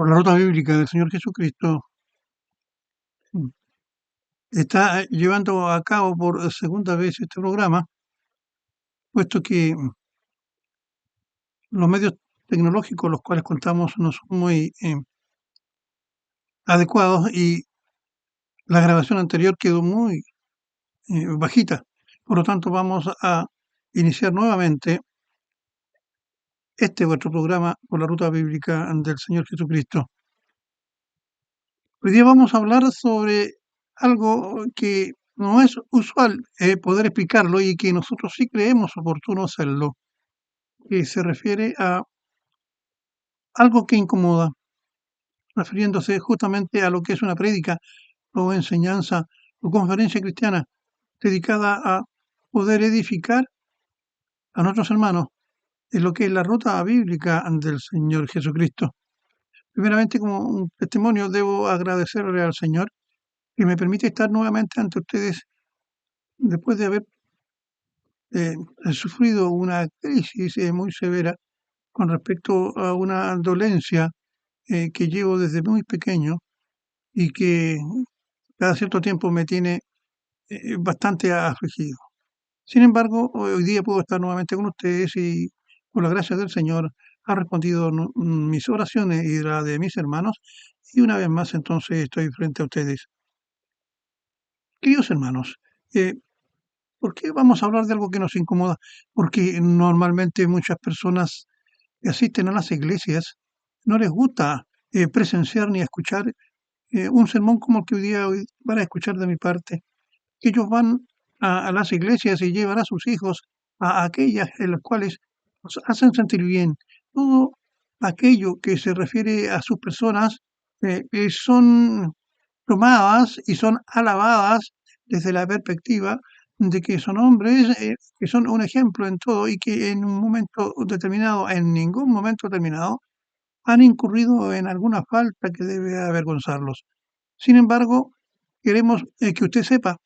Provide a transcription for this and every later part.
por la ruta bíblica del Señor Jesucristo, mm, está llevando a cabo por segunda vez este programa, puesto que los medios tecnológicos los cuales contamos no son muy adecuados y la grabación anterior quedó muy bajita. Por lo tanto, vamos a iniciar nuevamente este vuestro programa por la ruta bíblica del Señor Jesucristo. Hoy día vamos a hablar sobre algo que no es usual poder explicarlo y que nosotros sí creemos oportuno hacerlo, que se refiere a algo que incomoda, refiriéndose justamente a lo que es una prédica o enseñanza o conferencia cristiana dedicada a poder edificar a nuestros hermanos en lo que es la ruta bíblica del Señor Jesucristo. Primeramente, como un testimonio, debo agradecerle al Señor que me permite estar nuevamente ante ustedes después de haber eh, sufrido una crisis muy severa con respecto a una dolencia que llevo desde muy pequeño y que cada cierto tiempo me tiene bastante afligido. Sin embargo, hoy día puedo estar nuevamente con ustedes y por la gracia del Señor ha respondido mis oraciones y la de mis hermanos y una vez más entonces estoy frente a ustedes. Queridos hermanos, eh, ¿por qué vamos a hablar de algo que nos incomoda? Porque normalmente muchas personas que asisten a las iglesias no les gusta presenciar ni escuchar un sermón como el que hoy van a escuchar de mi parte. Ellos van a las iglesias y llevan a sus hijos a aquellas en las cuales los hacen sentir bien. Todo aquello que se refiere a sus personas son tomadas y son alabadas desde la perspectiva de que son hombres que son un ejemplo en todo y que en un momento determinado, en ningún momento determinado, han incurrido en alguna falta que debe avergonzarlos. Sin embargo, queremos que usted sepa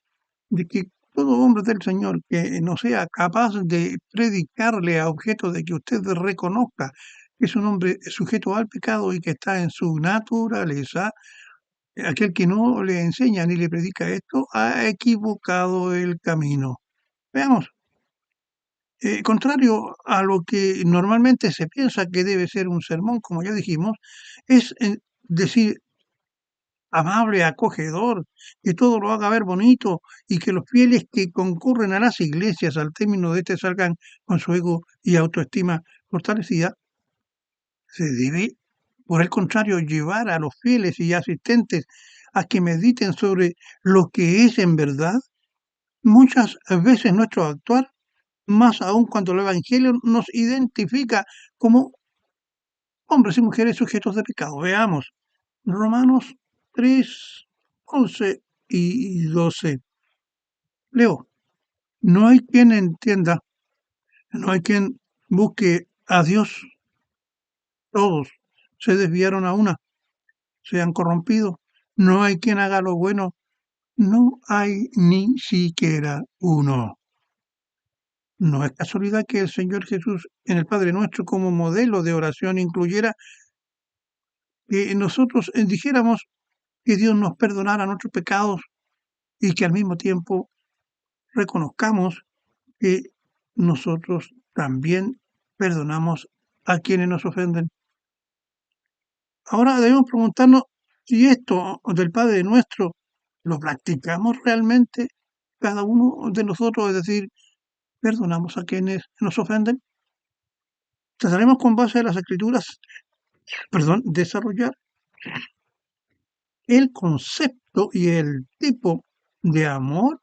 de que todo hombre del Señor que no sea capaz de predicarle a objeto de que usted reconozca que es un hombre sujeto al pecado y que está en su naturaleza, aquel que no le enseña ni le predica esto, ha equivocado el camino. Veamos, contrario a lo que normalmente se piensa que debe ser un sermón, como ya dijimos, es decir, amable, acogedor, que todo lo haga ver bonito y que los fieles que concurren a las iglesias al término de este salgan con su ego y autoestima fortalecida, se debe, por el contrario, llevar a los fieles y asistentes a que mediten sobre lo que es en verdad. Muchas veces nuestro actuar, más aún cuando el Evangelio nos identifica como hombres y mujeres sujetos de pecado. Veamos, Romanos 3, 11 y 12. Leo, no hay quien entienda, no hay quien busque a Dios. Todos se desviaron a una, se han corrompido. No hay quien haga lo bueno, no hay ni siquiera uno. No es casualidad que el Señor Jesús en el Padre Nuestro como modelo de oración incluyera que nosotros dijéramos que Dios nos perdonara nuestros pecados y que al mismo tiempo reconozcamos que nosotros también perdonamos a quienes nos ofenden. Ahora debemos preguntarnos si esto del Padre Nuestro lo practicamos realmente cada uno de nosotros, es decir, perdonamos a quienes nos ofenden. Trataremos con base en las Escrituras, desarrollar el concepto y el tipo de amor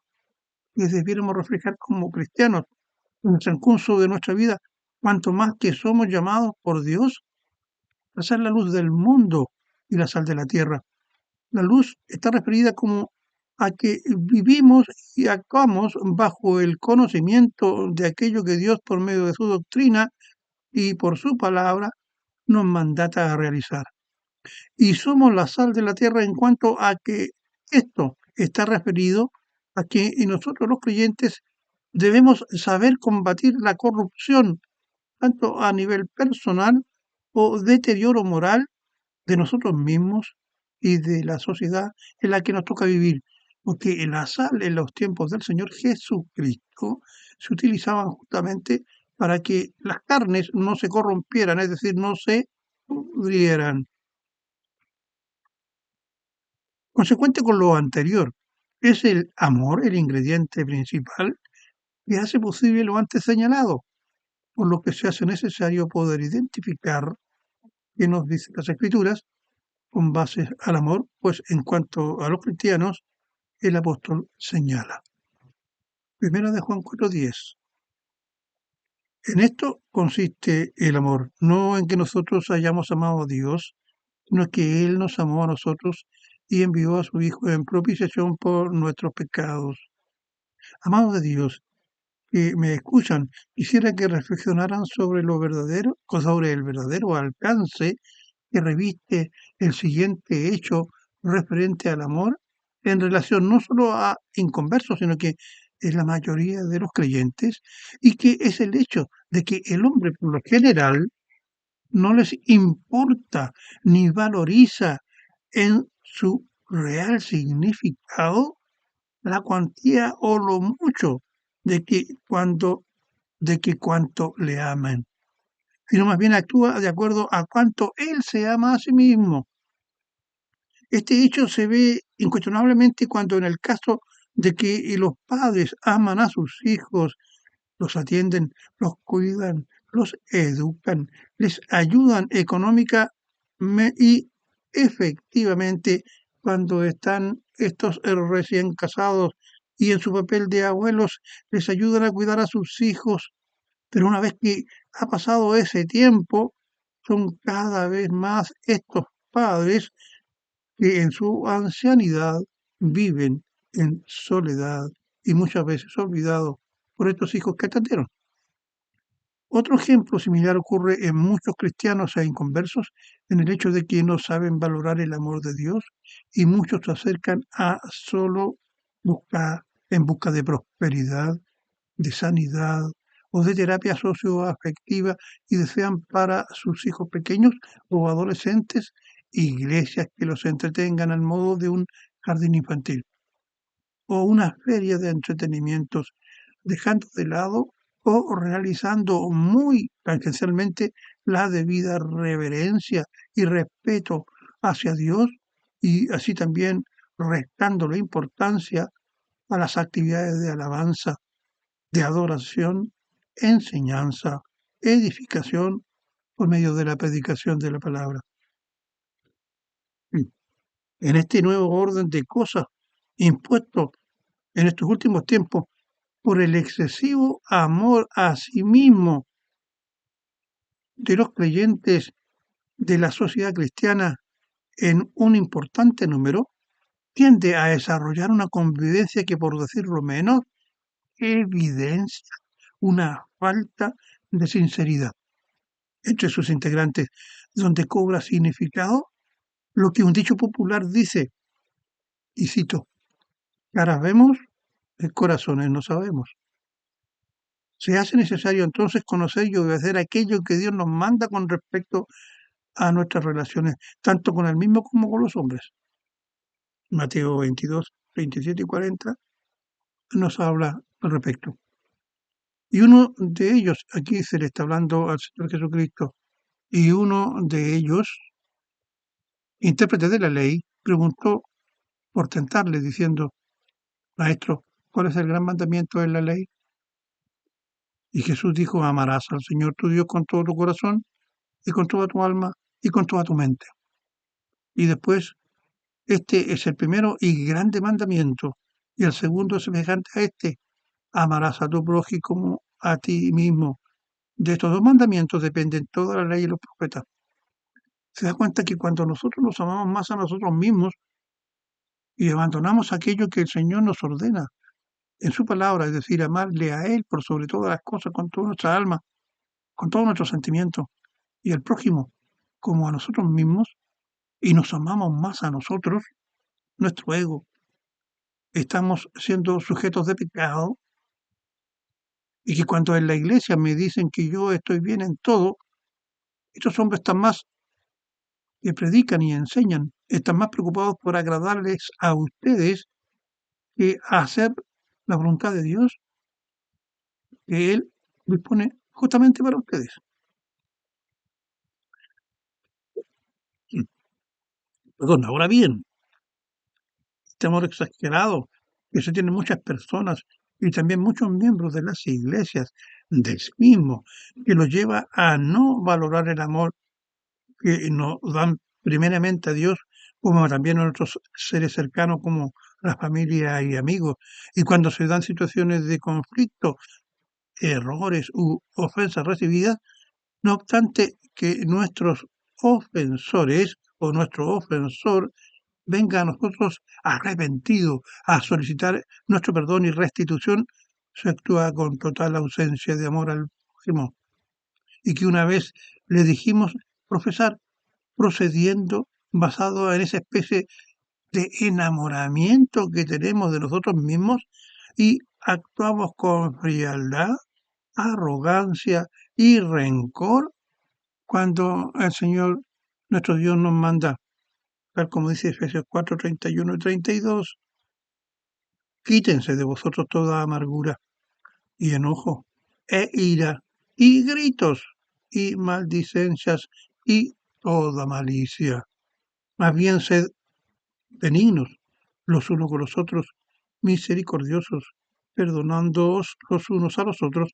que debiéramos reflejar como cristianos en el transcurso de nuestra vida, cuanto más que somos llamados por Dios a ser la luz del mundo y la sal de la tierra. La luz está referida como a que vivimos y actuamos bajo el conocimiento de aquello que Dios por medio de su doctrina y por su palabra nos mandata a realizar. Y somos la sal de la tierra en cuanto a que esto está referido a que nosotros los creyentes debemos saber combatir la corrupción, tanto a nivel personal o deterioro moral, de nosotros mismos y de la sociedad en la que nos toca vivir. Porque la sal en los tiempos del Señor Jesucristo se utilizaban justamente para que las carnes no se corrompieran, es decir, no se pudrieran. Consecuente con lo anterior, es el amor el ingrediente principal que hace posible lo antes señalado, por lo que se hace necesario poder identificar qué nos dicen las Escrituras con base al amor, pues en cuanto a los cristianos, el apóstol señala. Primera de Juan 4:10. En esto consiste el amor, no en que nosotros hayamos amado a Dios, sino que Él nos amó a nosotros y envió a su Hijo en propiciación por nuestros pecados. Amados de Dios, que me escuchan, quisiera que reflexionaran sobre lo verdadero, sobre el verdadero alcance que reviste el siguiente hecho referente al amor en relación no solo a inconversos, sino que es la mayoría de los creyentes, y que es el hecho de que el hombre por lo general no les importa ni valoriza en su real significado la cuantía o lo mucho de que cuanto le aman, sino más bien actúa de acuerdo a cuánto él se ama a sí mismo. Este hecho se ve incuestionablemente cuando en el caso de que los padres aman a sus hijos, los atienden, los cuidan, los educan, les ayudan económica y efectivamente cuando están estos recién casados y en su papel de abuelos les ayudan a cuidar a sus hijos, pero una vez que ha pasado ese tiempo, son cada vez más estos padres que en su ancianidad viven en soledad y muchas veces olvidados por estos hijos que atendieron. Otro ejemplo similar ocurre en muchos cristianos e inconversos en el hecho de que no saben valorar el amor de Dios y muchos se acercan a solo en busca de prosperidad, de sanidad o de terapia socioafectiva y desean para sus hijos pequeños o adolescentes iglesias que los entretengan al modo de un jardín infantil o una feria de entretenimientos, dejando de lado o realizando muy tangencialmente la debida reverencia y respeto hacia Dios y así también restando la importancia a las actividades de alabanza, de adoración, enseñanza, edificación por medio de la predicación de la palabra. En este nuevo orden de cosas impuesto en estos últimos tiempos por el excesivo amor a sí mismo de los creyentes de la sociedad cristiana en un importante número, tiende a desarrollar una convivencia que, por decirlo menos, evidencia una falta de sinceridad entre sus integrantes, donde cobra significado lo que un dicho popular dice, y cito, caras vemos, corazones no sabemos. Se hace necesario entonces conocer y obedecer aquello que Dios nos manda con respecto a nuestras relaciones, tanto con Él mismo como con los hombres. Mateo 22, 27 y 40 nos habla al respecto. Y uno de ellos, aquí se le está hablando al Señor Jesucristo, y uno de ellos, intérprete de la ley, preguntó por tentarle, diciendo, Maestro, ¿cuál es el gran mandamiento de la ley? Y Jesús dijo, amarás al Señor tu Dios con todo tu corazón y con toda tu alma y con toda tu mente. Y después, este es el primero y grande mandamiento, y el segundo es semejante a este, amarás a tu prójimo como a ti mismo. De estos dos mandamientos dependen toda la ley y los profetas. Se da cuenta que cuando nosotros nos amamos más a nosotros mismos y abandonamos aquello que el Señor nos ordena en su palabra, es decir, amarle a Él por sobre todas las cosas, con toda nuestra alma, con todo nuestro sentimiento, y al prójimo como a nosotros mismos, y nos amamos más a nosotros, nuestro ego, estamos siendo sujetos de pecado, y que cuando en la iglesia me dicen que yo estoy bien en todo, estos hombres están más que predican y enseñan están más preocupados por agradarles a ustedes que a hacer la voluntad de Dios que Él dispone justamente para ustedes. Perdón, ahora bien, este amor exagerado que se tienen muchas personas y también muchos miembros de las iglesias del mismo, que los lleva a no valorar el amor que nos dan primeramente a Dios, como también a nuestros seres cercanos, como la familia y amigos. Y cuando se dan situaciones de conflicto, errores u ofensas recibidas, no obstante que nuestros ofensores o nuestro ofensor venga a nosotros arrepentido a solicitar nuestro perdón y restitución, se actúa con total ausencia de amor al prójimo. Y que una vez le dijimos profesar, procediendo basado en esa especie de enamoramiento que tenemos de nosotros mismos y actuamos con frialdad, arrogancia y rencor cuando el Señor, nuestro Dios, nos manda, tal como dice Efesios 4, 31 y 32, quítense de vosotros toda amargura y enojo e ira y gritos y maldicencias y toda malicia. Más bien sed benignos los unos con los otros, misericordiosos, perdonándoos los unos a los otros,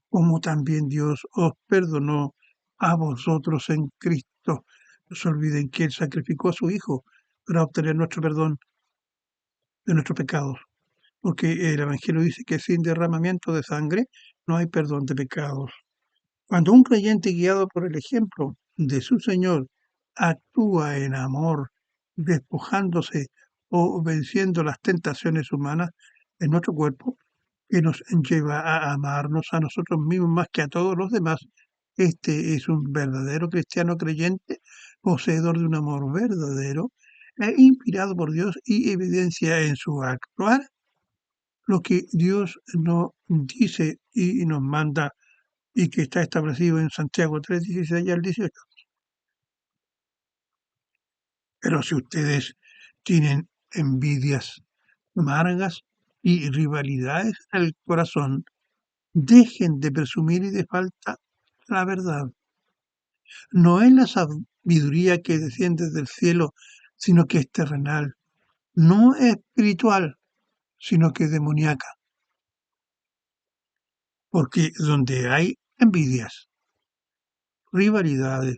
como también Dios os perdonó a vosotros en Cristo. No se olviden que Él sacrificó a su Hijo para obtener nuestro perdón de nuestros pecados, porque el Evangelio dice que sin derramamiento de sangre no hay perdón de pecados. Cuando un creyente guiado por el ejemplo de su Señor actúa en amor, despojándose o venciendo las tentaciones humanas en nuestro cuerpo, que nos lleva a amarnos a nosotros mismos más que a todos los demás, este es un verdadero cristiano creyente, poseedor de un amor verdadero e inspirado por Dios y evidencia en su actuar lo que Dios nos dice y nos manda y que está establecido en Santiago 3, 16 al 18. Pero si ustedes tienen envidias amargas y rivalidades en el corazón, dejen de presumir y de falta la verdad. No es la sabiduría que desciende del cielo, sino que es terrenal. No es espiritual, sino que es demoníaca. Porque donde hay envidias, rivalidades,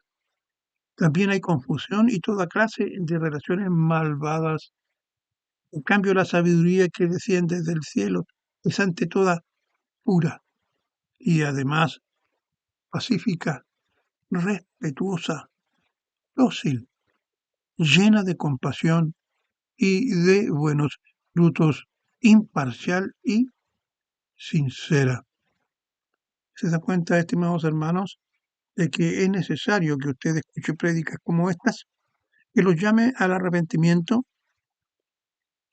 también hay confusión y toda clase de relaciones malvadas. En cambio, la sabiduría que desciende del cielo es ante toda pura y además pacífica, respetuosa, dócil, llena de compasión y de buenos frutos, imparcial y sincera. ¿Se da cuenta, estimados hermanos, de que es necesario que usted escuche prédicas como estas, que los llame al arrepentimiento,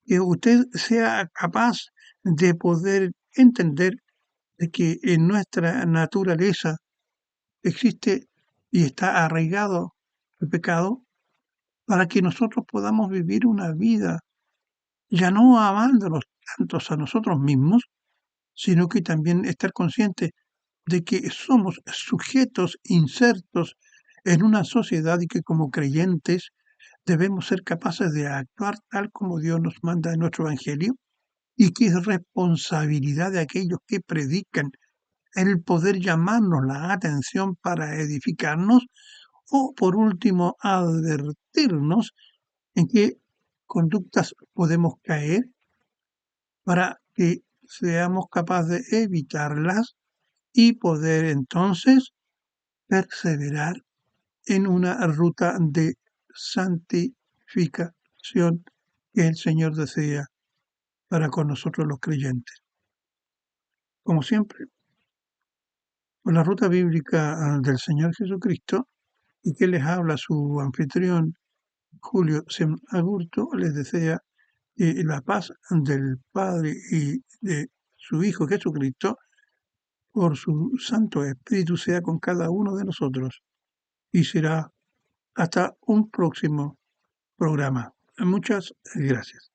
que usted sea capaz de poder entender de que en nuestra naturaleza existe y está arraigado el pecado para que nosotros podamos vivir una vida ya no amándonos tantos a nosotros mismos, sino que también estar conscientes de que somos sujetos insertos en una sociedad y que como creyentes debemos ser capaces de actuar tal como Dios nos manda en nuestro Evangelio y que es responsabilidad de aquellos que predican el poder llamarnos la atención para edificarnos o, por último, advertirnos en qué conductas podemos caer para que seamos capaces de evitarlas y poder entonces perseverar en una ruta de santificación que el Señor desea para con nosotros los creyentes. Como siempre, por la ruta bíblica del Señor Jesucristo y que les habla su anfitrión Julio Sem Agurto, les desea la paz del Padre y de su Hijo Jesucristo por su Santo Espíritu sea con cada uno de nosotros y será Hasta un próximo programa. Muchas gracias.